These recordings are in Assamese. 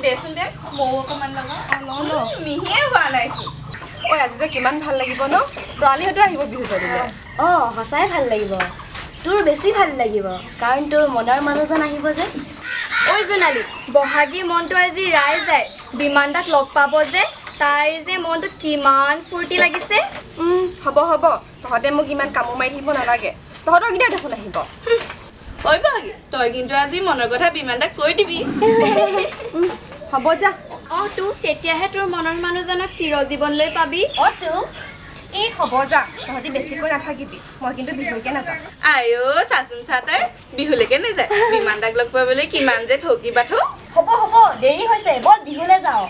দেচোন দে মৌ অকমান লগা মিহিয়ে হোৱা নাইছো ঐ আজি যে কিমান ভাল লাগিব ন প্ৰালিহঁতো আহিব বিহু পাতিলে সঁচাই ভাল লাগিব তোৰ বেছি ভাল লাগিব কাৰণ তোৰ মনৰ মানুহজন আহিব যে ঐ জোনালী বহাগী মনটো আজি ৰাইজ যায় বিমান দাক লগ পাব যে তাইৰ যে মনটো কিমান ফূৰ্তি লাগিছে হ'ব হ'ব তহঁতে মোক ইমান কামো মাৰি থাকিব নালাগে তহঁতৰ কেতিয়া দেখোন আহিব ঐ বহাগী তই কিন্তু আজি মনৰ কথা বিমান দাক কৈ দিবি হ'ব যা তো তেতিয়াহে তোৰ মনৰ মানুহজনক চিৰজীৱনলৈ পাবি তো এই হ'ব যা তহঁতি বেছিকৈ নাথাকিবি মই কিন্তু বিহুলৈকে নাযাওঁ আইও চাচোন চাতাই বিহুলৈকে নাযায় বিমান দাক লগ পাবলৈ কিমান যে ঠকি বাথো হ'ব হ'ব দেৰি হৈছে বল বিহুলৈ যাওঁ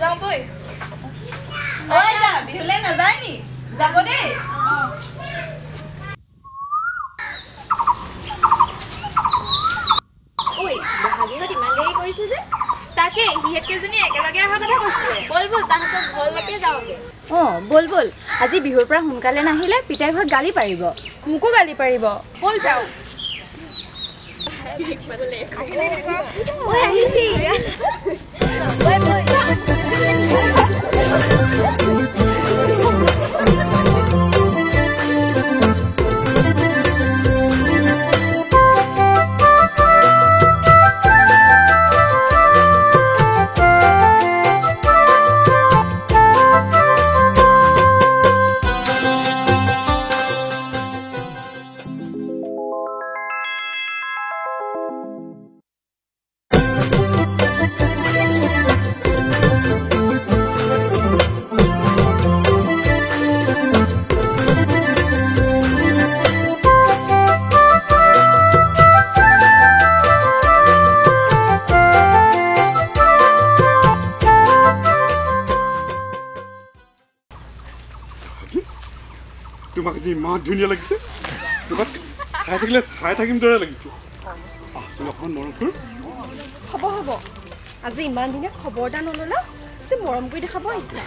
যাওঁ বৈ ঐ যা বিহুলৈ নাযায় নি যাব দেই ঐ বহাগীহঁত ইমান দেৰি কৰিছে যে তাকে সিহঁত কেইজনী একেলগে অহাৰ কথা কৈছিলে বল বল তাহাঁতৰ ঘৰলৈকে যাওঁগে বল বল আজি বিহুৰ পৰা সোনকালে নাহিলে পিতাই ঘৰত গালি পাৰিব মোকো গালি পাৰিব বল যাওঁ তোমাক যে ইমান ধুনীয়া লাগিছে তোমাক চাই থাকিলে চাই থাকিম দৰে লাগিছে অকণমান মৰম কৰোঁ হ'ব হ'ব আজি ইমান দিনে খবৰ এটা নললা যে মৰম কৰি দেখাব আহিছা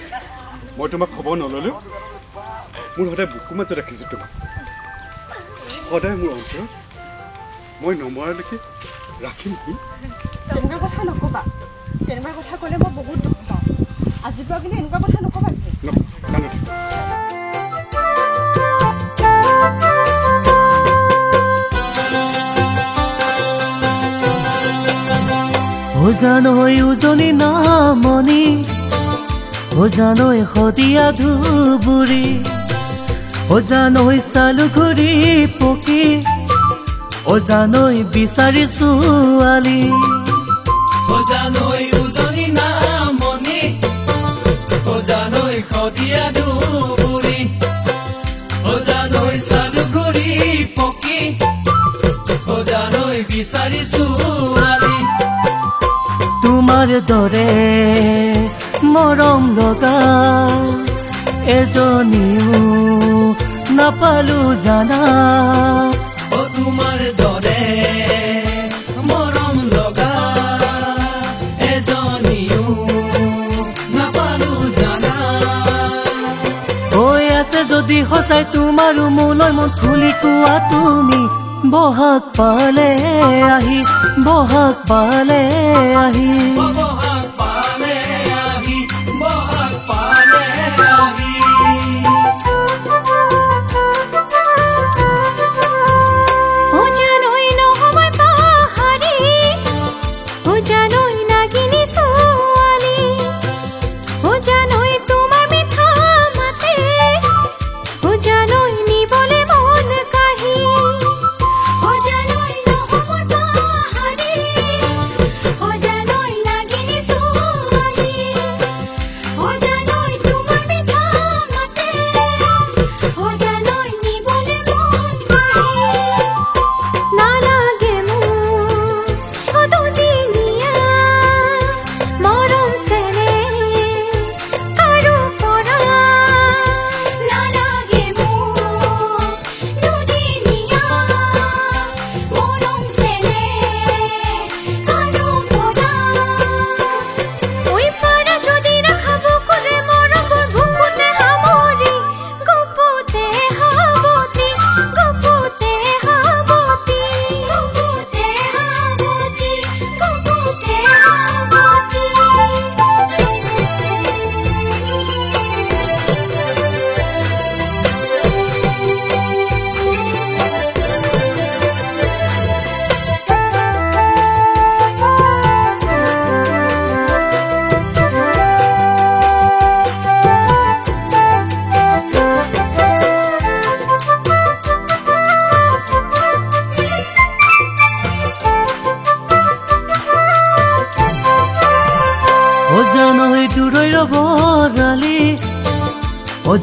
মই তোমাক খবৰ নল'লেও মোৰ সদায় বুকু মাজত ৰাখিছোঁ তোমাক সদায় মোৰ অন্তৰত মই নমৰালৈকে ৰাখিম তেনেকুৱা কথা নক'বা তেনেকুৱা কথা ক'লে মই বহুত দুখ পাওঁ আজিৰ পৰা কিন্তু এনেকুৱা কথা নক'বা জানৈ উজনি নামনি জানৈ সদিয়া ধুবুৰী জানৈ চালুগুৰি পকী জানৈ বিচাৰি ছোৱালী জানৈ উজনি নামনি জানৈ সদিয়া ধুবুৰী জানৈ চালুগুৰি পকী জানৈ বিচাৰি ছোৱালী তোমাৰ দৰে মৰম লগা এজনীও নাপালো জানা তোমাৰ দৰে মৰম লগা এজনীও নাপালো জানা হৈ আছে যদি সঁচাই তোমাৰো মোলৈ মন খুলি কোৱা তুমি বহাগ পালে আহি বহাগ পালে আহি বহাগ পালে আহি বহাগ পালে আহি জানৈ নহয় পাহাৰী জানৈ নাগিনী ছোৱালী জানৈ তোমাৰ মিঠা মাতে জানৈ নিবলে মন কাঢ়ি জানৈ নহয় পাহাৰী জানৈ নাগিনী জানৈ দূৰৈৰ বৰালি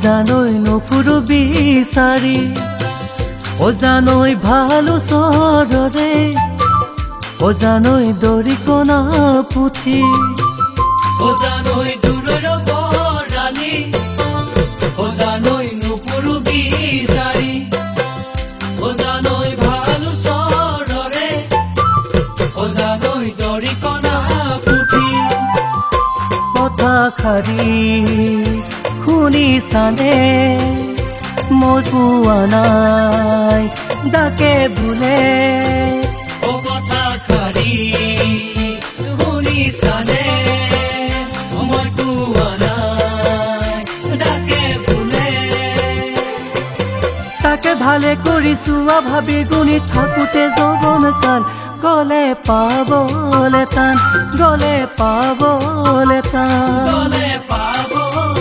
জানৈ নুফুৰো বিচাৰি জানৈ ভাল ওচৰৰে জানৈ দৰিকণা পুথি জানৈ দূৰৈৰ বৰালি জানৈ নুফুৰো বিচাৰি জানৈ ভাল ওচৰৰে জানৈ দৰিকণা পুথি কথা খাৰি শুনিছানে মই কোৱা নাই ডাকে ভুলে কথা খাৰি শুনিছানে মই কোৱা নাই ডাকে ভুলে তাকে ভালে কৰিছো ভাবি গুণি থাকোতে যৌৱন কাল গলে পাবলে টান গলে পাবলে টান গলে পাবলে